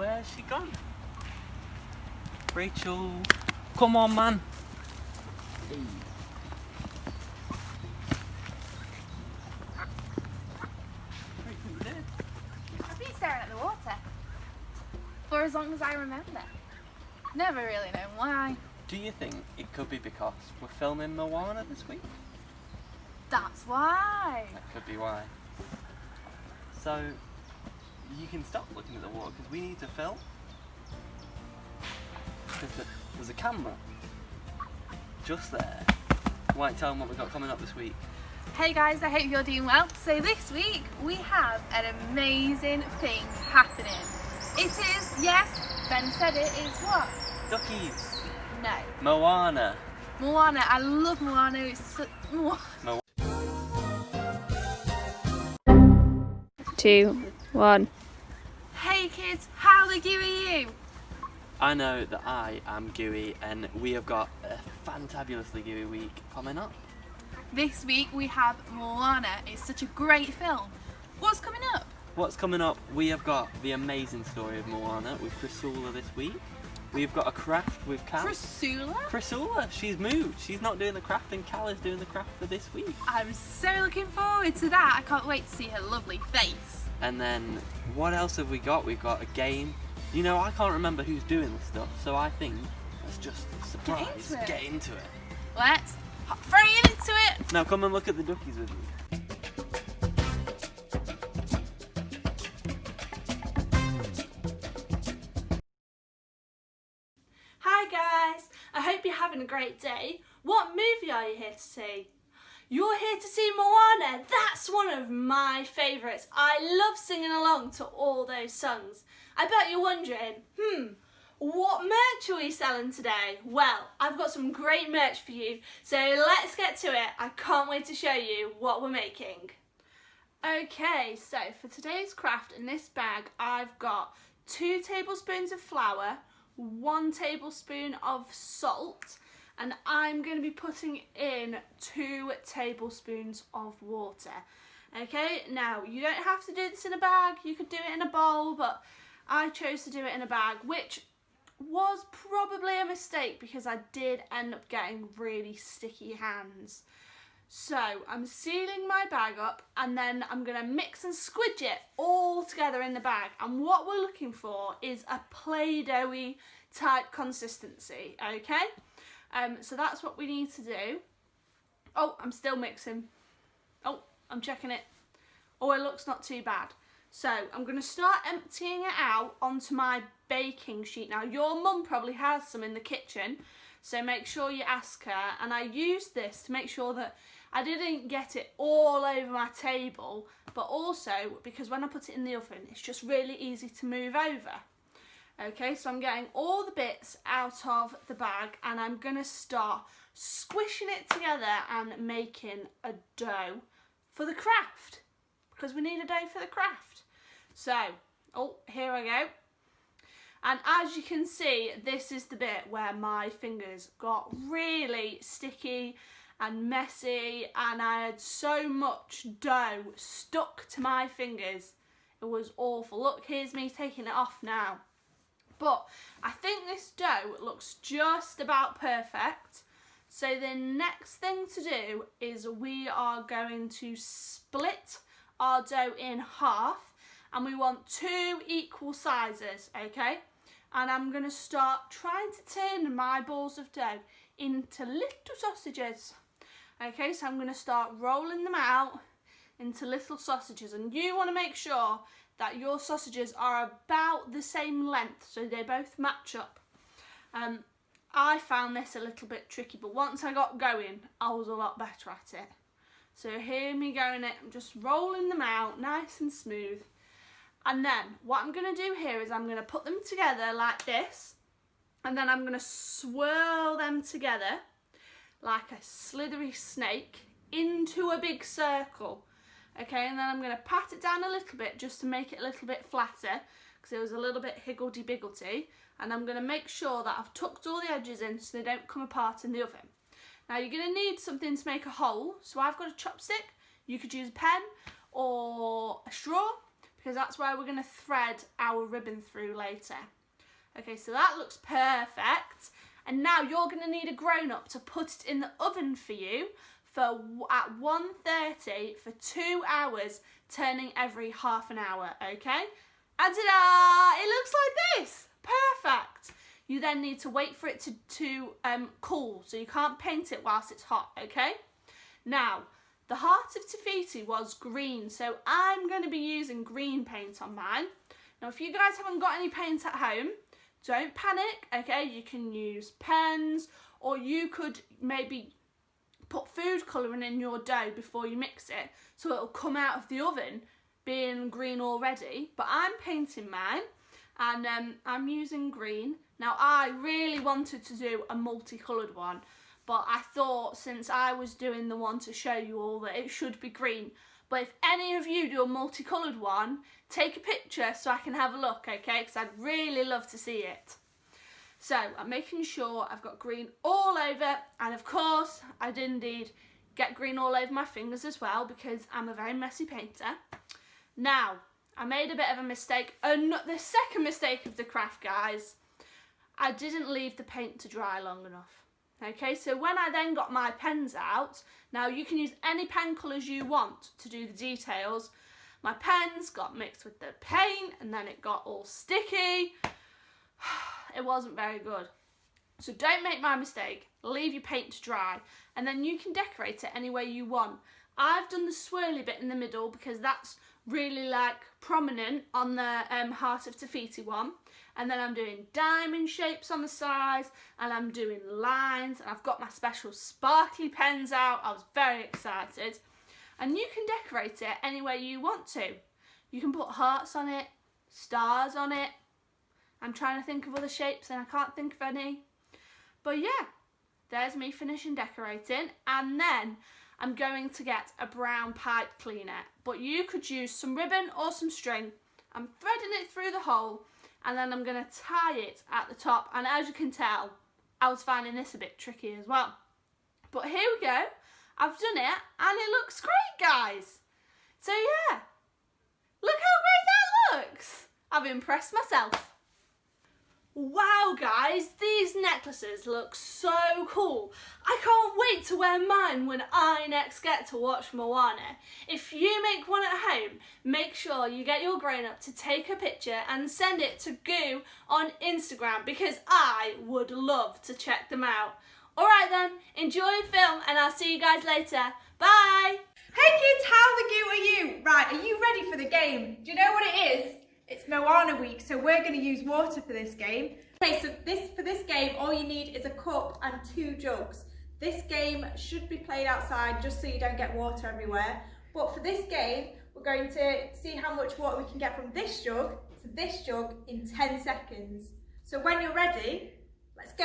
Where's she gone? Rachael, come on, man. Hey. I've been staring at the water for as long as I remember. Never really known why. Do you think it could be because we're filming Moana this week? That's why. That could be why. So, you can stop looking at the water because we need to film. There's a camera just there. Why, tell them what we've got coming up this week. Hey guys, I hope you're doing well. So this week we have an amazing thing happening. It is, yes, Ben said it, is what? Duckies. No. Moana. Moana, I love Moana. It's so... 2, 1. Hey kids, how the GOO are you? I know that I am gooey and we have got a fantabulously gooey week coming up. This week we have Moana. It's such a great film. What's coming up? What's coming up? We have got the amazing story of Moana with Chrisoulla this week. We've got a craft with Cal. Chrisoulla? Chrisoulla, she's moved. She's not doing the craft and Cal is doing the craft for this week. I'm so looking forward to that. I can't wait to see her lovely face. And then what else have we got? We've got a game. You know, I can't remember who's doing this stuff, so I think let's just surprise, get into it. Let's hop right into it. Now come and look at the duckies with me. Hi guys, I hope you're having a great day. What movie are you here to see? You're here to see Moana. That's one of my favourites. I love singing along to all those songs. I bet you're wondering, what merch are we selling today? Well, I've got some great merch for you, so let's get to it. I can't wait to show you what we're making. Okay, so for today's craft in this bag, I've got 2 tablespoons of flour, 1 tablespoon of salt, and I'm going to be putting in 2 tablespoons of water. Okay, now you don't have to do this in a bag, you could do it in a bowl, but I chose to do it in a bag, which was probably a mistake because I did end up getting really sticky hands. So I'm sealing my bag up and then I'm going to mix and squidge it all together in the bag. And what we're looking for is a Play-Doh-y type consistency, okay? So that's what we need to do. Oh, I'm still mixing. Oh, I'm checking it. Oh, it looks not too bad. So I'm going to start emptying it out onto my baking sheet. Now your mum probably has some in the kitchen, so make sure you ask her. And I used this to make sure that I didn't get it all over my table, but also because when I put it in the oven, it's just really easy to move over. Okay, so I'm getting all the bits out of the bag and I'm going to start squishing it together and making a dough for the craft, because we need a dough for the craft. So, oh, here I go. And as you can see, this is the bit where my fingers got really sticky and messy and I had so much dough stuck to my fingers. It was awful. Look, here's me taking it off now. But I think this dough looks just about perfect. So the next thing to do is we are going to split our dough in half and we want 2 equal sizes, okay? And I'm going to start trying to turn my balls of dough into little sausages. Okay, so I'm going to start rolling them out into little sausages, and you want to make sure that your sausages are about the same length so they both match up. I found this a little bit tricky, but once I got going, I was a lot better at it. So hear me going it, I'm just rolling them out nice and smooth. And then what I'm going to do here is I'm going to put them together like this, and then I'm going to swirl them together like a slithery snake into a big circle. Okay, and then I'm going to pat it down a little bit just to make it a little bit flatter because it was a little bit higgledy-biggledy, and I'm going to make sure that I've tucked all the edges in so they don't come apart in the oven. Now you're going to need something to make a hole, so I've got a chopstick. You could use a pen or a straw, because that's where we're going to thread our ribbon through later. Okay, so that looks perfect. And now you're going to need a grown-up to put it in the oven for you at 130 for 2 hours, turning every half an hour, okay? And ta-da! It looks like this. Perfect. You then need to wait for it to cool, so you can't paint it whilst it's hot, okay? Now, the heart of Te Fiti was green, so I'm going to be using green paint on mine. Now, if you guys haven't got any paint at home, don't panic, okay? You can use pens, or you could maybe put food colouring in your dough before you mix it, so it'll come out of the oven being green already. But I'm painting mine, and I'm using green. Now, I really wanted to do a multicoloured one, but I thought since I was doing the one to show you all that it should be green. But if any of you do a multicoloured one, take a picture so I can have a look, okay? Because I'd really love to see it. So I'm making sure I've got green all over, and of course I did indeed get green all over my fingers as well, because I'm a very messy painter. Now, I made a bit of a mistake, the second mistake of the craft, guys. I didn't leave the paint to dry long enough. Okay, so when I then got my pens out, now you can use any pen colours you want to do the details. My pens got mixed with the paint and then it got all sticky. It wasn't very good. So don't make my mistake. Leave your paint to dry and then you can decorate it any way you want. I've done the swirly bit in the middle because that's really like prominent on the Heart of Te Fiti one. And then I'm doing diamond shapes on the sides and I'm doing lines, and I've got my special sparkly pens out. I was very excited. And you can decorate it any way you want to. You can put hearts on it, stars on it. I'm trying to think of other shapes and I can't think of any. But yeah, there's me finishing decorating, and then I'm going to get a brown pipe cleaner. But you could use some ribbon or some string. I'm threading it through the hole, and then I'm going to tie it at the top. And as you can tell, I was finding this a bit tricky as well. But here we go. I've done it and it looks great, guys. So yeah, look how great that looks. I've impressed myself. Wow, guys, these necklaces look so cool. I can't wait to wear mine when I next get to watch Moana. If you make one at home, make sure you get your grown-up to take a picture and send it to GOO on Instagram, because I would love to check them out. Alright then, enjoy your film and I'll see you guys later. Bye! Hey kids, how the goo are you? Right, are you ready for the game? Do you know what it is? It's Moana week, so we're going to use water for this game. Okay, so for this game, all you need is a cup and 2 jugs. This game should be played outside just so you don't get water everywhere. But for this game, we're going to see how much water we can get from this jug to this jug in 10 seconds. So when you're ready, let's go.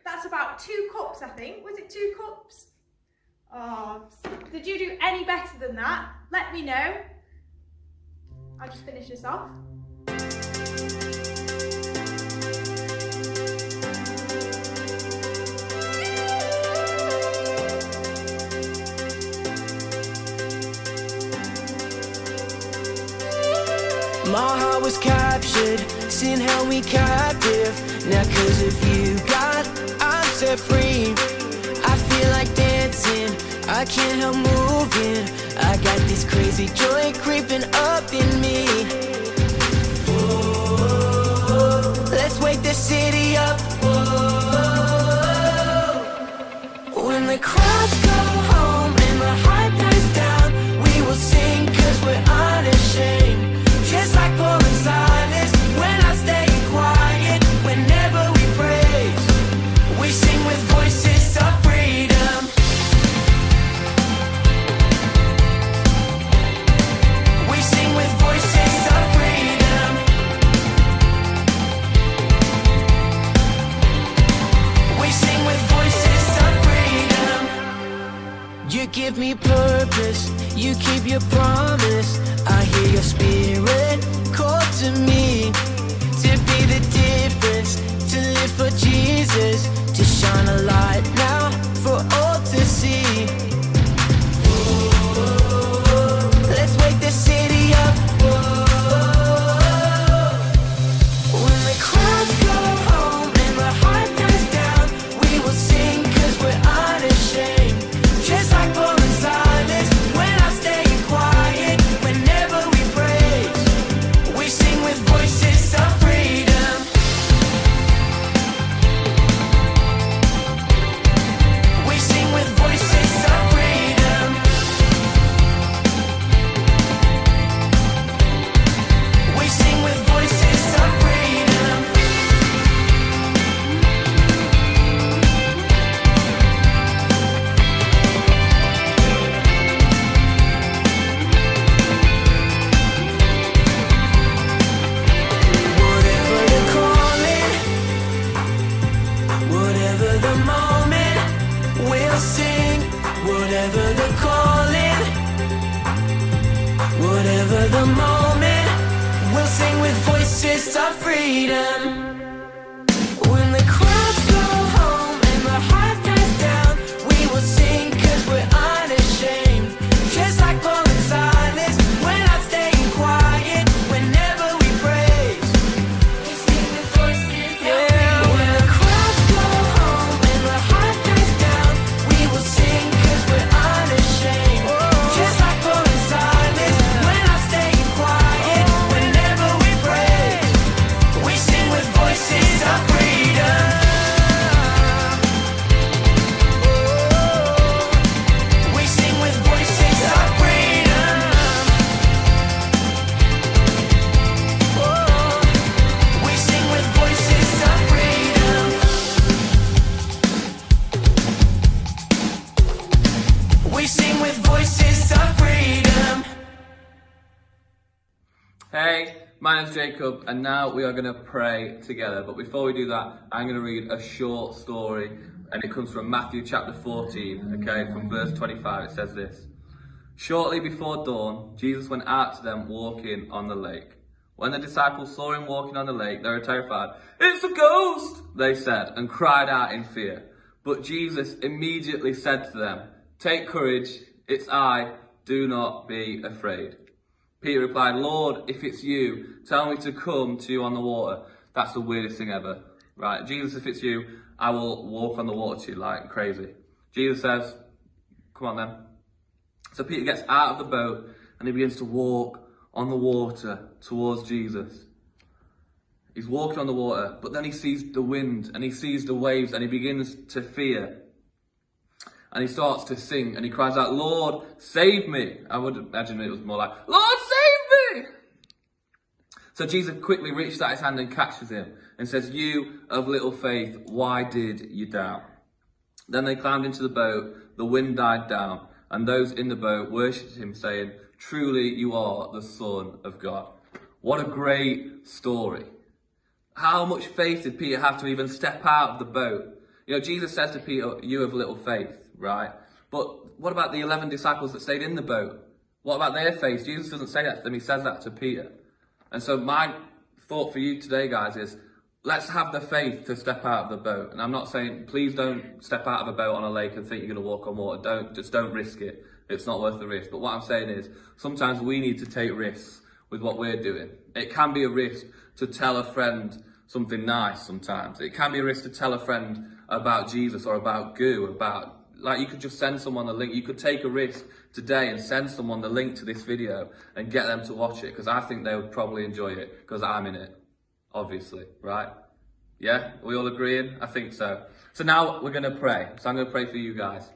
That's about 2 cups, I think. Was it 2 cups? Oh, did you do any better than that? Let me know. I'll just finish this off. My heart was captured, sin held me captive. Now 'cause of you, God, I'm set free. I feel like dancing, I can't help moving. I got this crazy joy creeping up in me. Whoa, let's wake the city up. Whoa, when the crowds go home and the hype dies down, we will sing 'cause we're unashamed. Just like Paul and Silas, when I stay quiet, whenever we praise, we sing with voices of freedom. We sing with voices of freedom. We sing with voices of freedom. You give me purpose, you keep your promise. I hear your spirit call our freedom. When the crowds go home and the hype dies down, we will sing 'cause we're unashamed. Just like Paul and Silas, we're not staying quiet whenever we praise. We sing with voices of freedom. When the crowds go home and the hype dies down, we will sing 'cause we're unashamed. Just like Paul and Silas, we're not staying quiet whenever we praise. We sing with voices of freedom. We sing with voices of freedom. We sing with voices of freedom. We sing with voices of freedom. Hey, my name's Jacob, and now we are going to pray together. But before we do that, I'm going to read a short story, and it comes from Matthew chapter 14, okay, from verse 25. It says this: Shortly before dawn, Jesus went out to them walking on the lake. When the disciples saw him walking on the lake, they were terrified. "It's a ghost," they said, and cried out in fear. But Jesus immediately said to them, "Take courage, it's I, do not be afraid." Peter replied, "Lord, if it's you, tell me to come to you on the water." That's the weirdest thing ever, right? Jesus, if it's you, I will walk on the water to you like crazy. Jesus says, "Come on then." So Peter gets out of the boat and he begins to walk on the water towards Jesus. He's walking on the water, but then he sees the wind and he sees the waves and he begins to fear. And he starts to sing and he cries out, "Lord, save me." I would imagine it was more like, "Lord, save me." So Jesus quickly reaches out his hand and catches him and says, "You of little faith, why did you doubt?" Then they climbed into the boat, the wind died down, and those in the boat worshipped him, saying, "Truly you are the Son of God." What a great story. How much faith did Peter have to even step out of the boat? You know, Jesus says to Peter, "You of little faith," right? But what about the 11 disciples that stayed in the boat? What about their faith? Jesus doesn't say that to them, he says that to Peter. And so my thought for you today, guys, is let's have the faith to step out of the boat. And I'm not saying, please don't step out of a boat on a lake and think you're going to walk on water. Don't risk it. It's not worth the risk. But what I'm saying is, sometimes we need to take risks with what we're doing. It can be a risk to tell a friend something nice sometimes. It can be a risk to tell a friend about Jesus or about GOO, like you could just send someone the link. You could take a risk today and send someone the link to this video and get them to watch it, because I think they would probably enjoy it, because I'm in it, obviously, right? Yeah, are we all agreeing? I think so. So now we're going to pray. So I'm going to pray for you guys.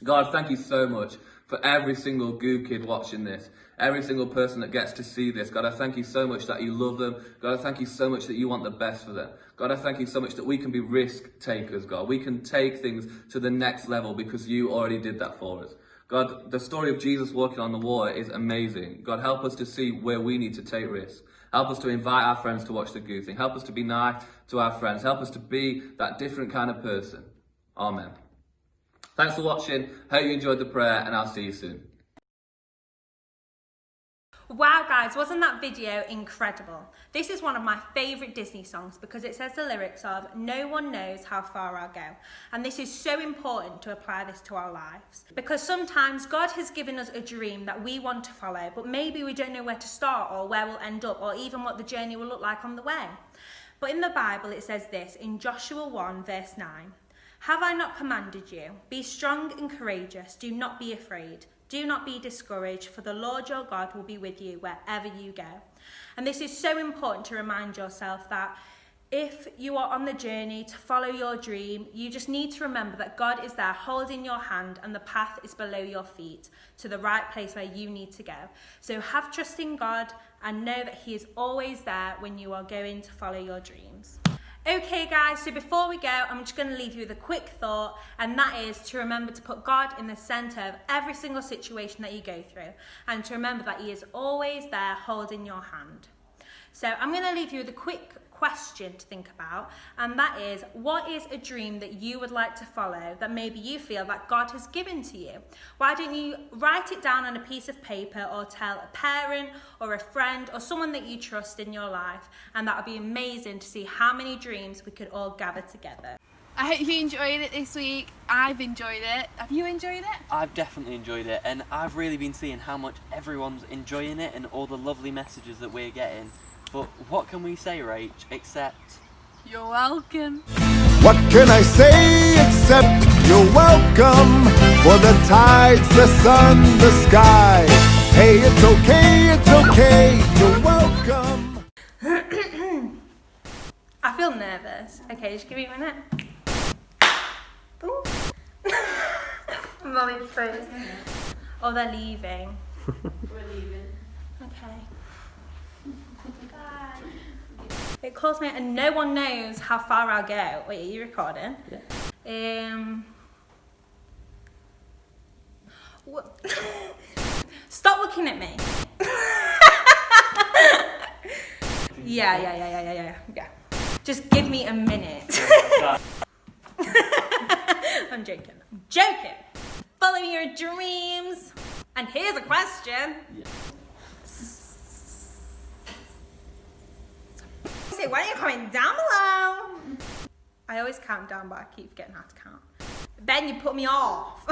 God, thank you so much for every single GOO kid watching this. Every single person that gets to see this. God, I thank you so much that you love them. God, I thank you so much that you want the best for them. God, I thank you so much that we can be risk takers, God. We can take things to the next level because you already did that for us. God, the story of Jesus walking on the water is amazing. God, help us to see where we need to take risks. Help us to invite our friends to watch the GOO thing. Help us to be nice to our friends. Help us to be that different kind of person. Amen. Thanks for watching. Hope you enjoyed the prayer, and I'll see you soon. Wow guys, wasn't that video incredible? This is one of my favourite Disney songs because it says the lyrics of "No one knows how far I'll go." And this is so important to apply this to our lives. Because sometimes God has given us a dream that we want to follow, but maybe we don't know where to start or where we'll end up or even what the journey will look like on the way. But in the Bible it says this in Joshua 1 verse 9. "Have I not commanded you? Be strong and courageous, do not be afraid. Do not be discouraged, for the Lord your God will be with you wherever you go." And this is so important to remind yourself that if you are on the journey to follow your dream, you just need to remember that God is there holding your hand and the path is below your feet to the right place where you need to go. So have trust in God and know that he is always there when you are going to follow your dreams. Okay guys, so before we go, I'm just going to leave you with a quick thought, and that is to remember to put God in the centre of every single situation that you go through, and to remember that he is always there holding your hand. So I'm going to leave you with a quick question to think about, and that is, what is a dream that you would like to follow that maybe you feel that God has given to you? Why don't you write it down on a piece of paper or tell a parent or a friend or someone that you trust in your life, and that would be amazing to see how many dreams we could all gather together. I hope you enjoyed it this week. I've enjoyed it. Have you enjoyed it? I've definitely enjoyed it, and I've really been seeing how much everyone's enjoying it and all the lovely messages that we're getting. But what can we say, Rach, except... You're welcome. What can I say except you're welcome? For the tides, the sun, the sky. Hey, it's okay, you're welcome. I feel nervous. Okay, just give me a minute. Ooh. Molly's face. Oh, they're leaving. We're leaving. Okay. Bye. It calls me, and no one knows how far I'll go. Wait, are you recording? Yeah. What? Stop looking at me. Yeah. Just give me a minute. I'm joking. Follow your dreams. And here's a question. Say, why are you comment down below? I always count down, but I keep forgetting how to count. Ben, you put me off.